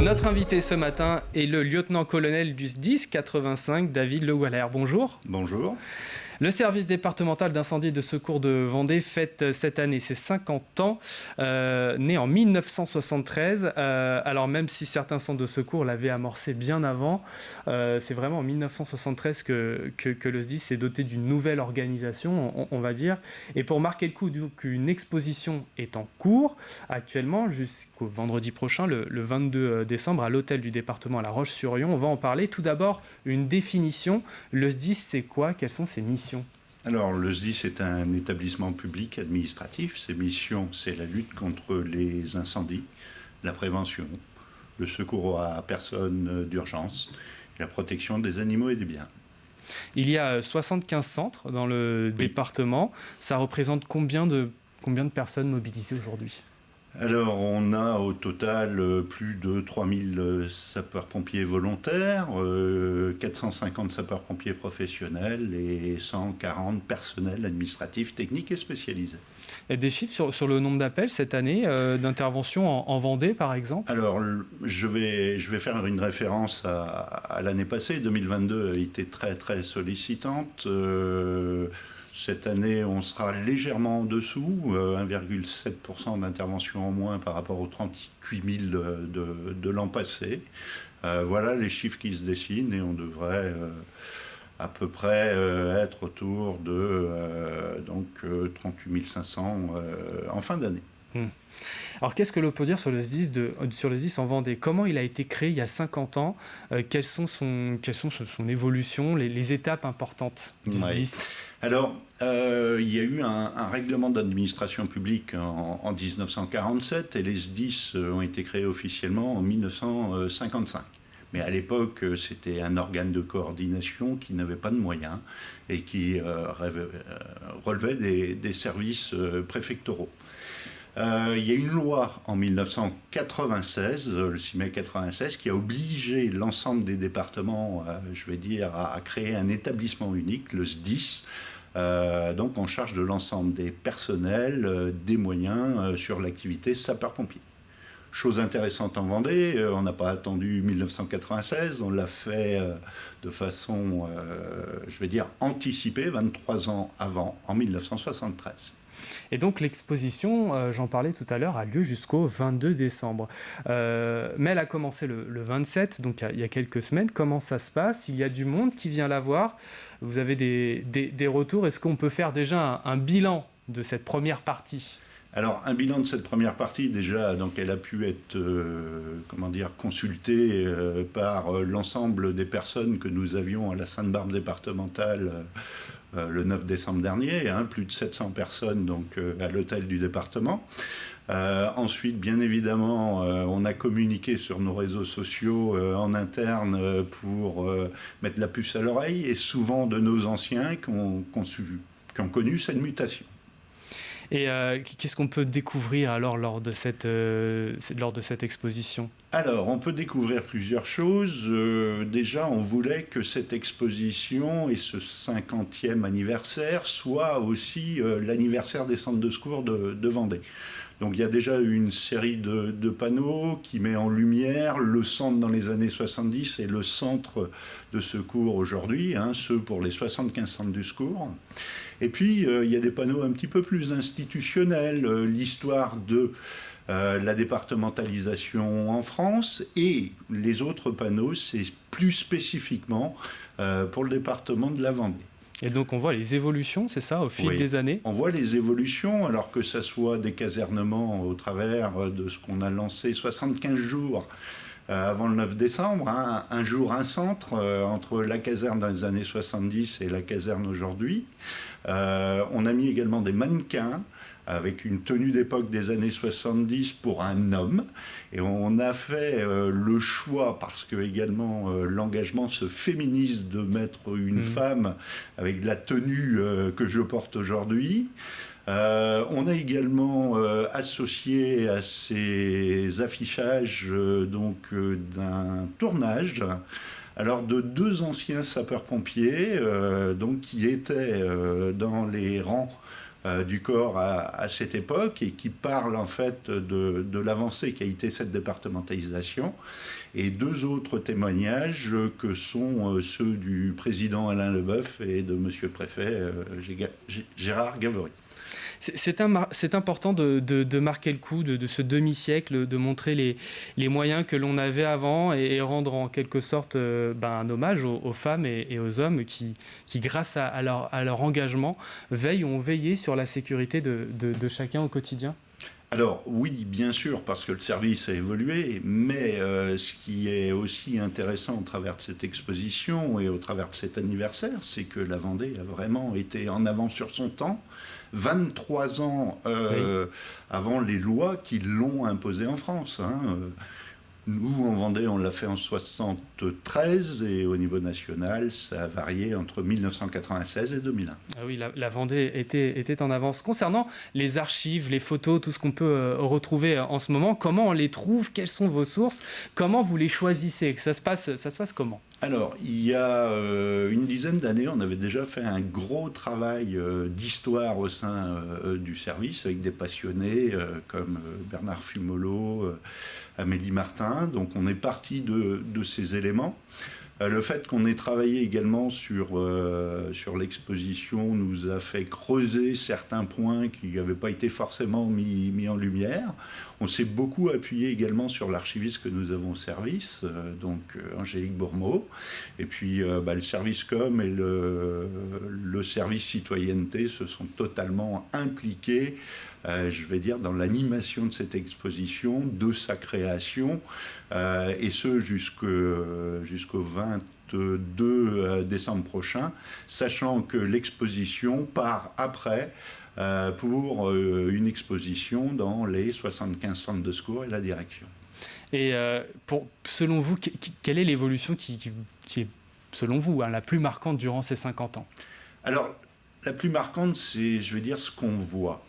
Notre invité ce matin est le lieutenant-colonel du SDIS 85, David Le Waller. Bonjour. Bonjour. Le service départemental d'incendie et de secours de Vendée fête cette année ses 50 ans, né en 1973. Alors même si certains centres de secours l'avaient amorcé bien avant, c'est vraiment en 1973 que le SDIS s'est doté d'une nouvelle organisation, on va dire. Et pour marquer le coup, une exposition est en cours actuellement jusqu'au vendredi prochain, le 22 décembre, à l'hôtel du département à La Roche-sur-Yon. On va en parler. Tout d'abord, une définition. Le SDIS, c'est quoi? Quelles sont ses missions? Alors, le SDIS est un établissement public administratif. Ses missions, c'est la lutte contre les incendies, la prévention, le secours à personnes d'urgence, la protection des animaux et des biens. Il y a 75 centres dans le département. Ça représente combien de personnes mobilisées aujourd'hui? Alors, on a au total plus de 3000 sapeurs-pompiers volontaires, 450 sapeurs-pompiers professionnels et 140 personnels administratifs, techniques et spécialisés. Et des chiffres sur le nombre d'appels cette année, d'interventions en Vendée par exemple? Alors, je vais faire une référence à l'année passée. 2022 a été très très sollicitante. Cette année, on sera légèrement en dessous, 1,7% d'intervention en moins par rapport aux 38 000 de l'an passé. Voilà les chiffres qui se dessinent et on devrait à peu près être autour de 38 500 en fin d'année. Alors qu'est-ce que l'on peut dire sur le SDIS en Vendée? Comment il a été créé il y a 50 ans? Quelles sont son évolution, les étapes importantes du SDIS? Alors, il y a eu un règlement d'administration publique en 1947 et les SDIS ont été créés officiellement en 1955. Mais à l'époque, c'était un organe de coordination qui n'avait pas de moyens et qui relevait des services préfectoraux. Il y a une loi en 1996, le 6 mai 96, qui a obligé l'ensemble des départements, à créer un établissement unique, le SDIS, donc en charge de l'ensemble des personnels, des moyens sur l'activité sapeur-pompier. Chose intéressante en Vendée, on n'a pas attendu 1996, on l'a fait de façon, anticipée, 23 ans avant, en 1973. Et donc l'exposition, j'en parlais tout à l'heure, a lieu jusqu'au 22 décembre. Mais elle a commencé le 27, donc il y a quelques semaines. Comment ça se passe? Il y a du monde qui vient la voir. Vous avez des retours. Est-ce qu'on peut faire déjà un bilan de cette première partie? Alors, un bilan de cette première partie, déjà, donc elle a pu être consultée par l'ensemble des personnes que nous avions à la Sainte-Barbe départementale le 9 décembre dernier, plus de 700 personnes donc, à l'hôtel du département. Ensuite, bien évidemment, on a communiqué sur nos réseaux sociaux en interne pour mettre la puce à l'oreille, et souvent de nos anciens qui ont connu cette mutation. Et qu'est-ce qu'on peut découvrir alors lors de cette exposition? Alors, on peut découvrir plusieurs choses. Déjà, on voulait que cette exposition et ce 50e anniversaire soient aussi l'anniversaire des centres de secours de Vendée. Donc il y a déjà une série de panneaux qui met en lumière le centre dans les années 70 et le centre de secours aujourd'hui, ceux pour les 75 centres du secours. Et puis il y a des panneaux un petit peu plus institutionnels, l'histoire de la départementalisation en France, et les autres panneaux, c'est plus spécifiquement pour le département de la Vendée. Et donc on voit les évolutions, c'est ça, au fil des années? On voit les évolutions, alors que ça soit des casernements au travers de ce qu'on a lancé 75 jours avant le 9 décembre, un jour, un centre, entre la caserne dans les années 70 et la caserne aujourd'hui. On a mis également des mannequins avec une tenue d'époque des années 70 pour un homme. Et on a fait le choix, parce que également l'engagement se féminise, de mettre une femme avec la tenue que je porte aujourd'hui. On a également associé à ces affichages d'un tournage, alors de deux anciens sapeurs-pompiers qui étaient dans les rangs du corps à cette époque et qui parle en fait de l'avancée qu'a été cette départementalisation. Et 2 autres témoignages que sont ceux du président Alain Leboeuf et de monsieur le préfet Gérard Gavory. C'est important de marquer le coup de ce demi-siècle, de montrer les moyens que l'on avait avant et rendre en quelque sorte un hommage aux femmes et aux hommes qui grâce à leur engagement, ont veillé sur la sécurité de chacun au quotidien. Alors oui, bien sûr, parce que le service a évolué, mais ce qui est aussi intéressant au travers de cette exposition et au travers de cet anniversaire, c'est que la Vendée a vraiment été en avance sur son temps, 23 ans avant les lois qui l'ont imposé en France. Nous, en Vendée, on l'a fait en 73 et au niveau national, ça a varié entre 1996 et 2001. Ah oui, la Vendée était en avance. Concernant les archives, les photos, tout ce qu'on peut retrouver en ce moment, comment on les trouve? Quelles sont vos sources? Comment vous les choisissez? Ça se passe comment? Alors, il y a une dizaine d'années, on avait déjà fait un gros travail d'histoire au sein du service avec des passionnés comme Bernard Fumolo, Amélie Martin. Donc on est parti de ces éléments. Le fait qu'on ait travaillé également sur l'exposition nous a fait creuser certains points qui n'avaient pas été forcément mis en lumière. On s'est beaucoup appuyé également sur l'archiviste que nous avons au service, donc Angélique Bourmeau. Et puis le service com et le service citoyenneté se sont totalement impliqués je vais dire, dans l'animation de cette exposition, de sa création, et ce jusqu'au 22 décembre prochain, sachant que l'exposition part après pour une exposition dans les 75 centres de secours et la direction. Et selon vous, quelle est l'évolution qui est, selon vous, la plus marquante durant ces 50 ans? Alors, la plus marquante, c'est, je vais dire, ce qu'on voit.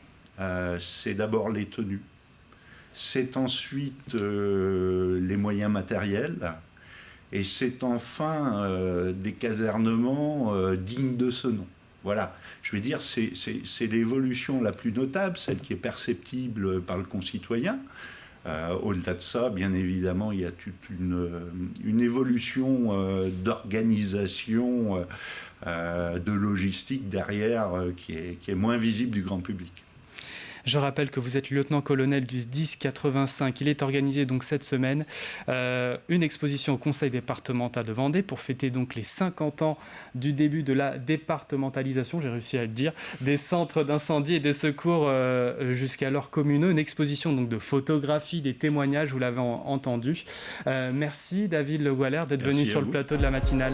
C'est d'abord les tenues, c'est ensuite les moyens matériels, et c'est enfin des casernements dignes de ce nom. Voilà, je vais dire, c'est l'évolution la plus notable, celle qui est perceptible par le concitoyen. Au-delà de ça, bien évidemment, il y a toute une évolution d'organisation, de logistique derrière qui est moins visible du grand public. Je rappelle que vous êtes lieutenant-colonel du SDIS 85. Il est organisé donc cette semaine une exposition au Conseil départemental de Vendée pour fêter donc les 50 ans du début de la départementalisation, j'ai réussi à le dire, des centres d'incendie et de secours jusqu'alors communaux. Une exposition donc de photographie, des témoignages, vous l'avez entendu. Merci David Le Goualer d'être venu sur le plateau de la matinale.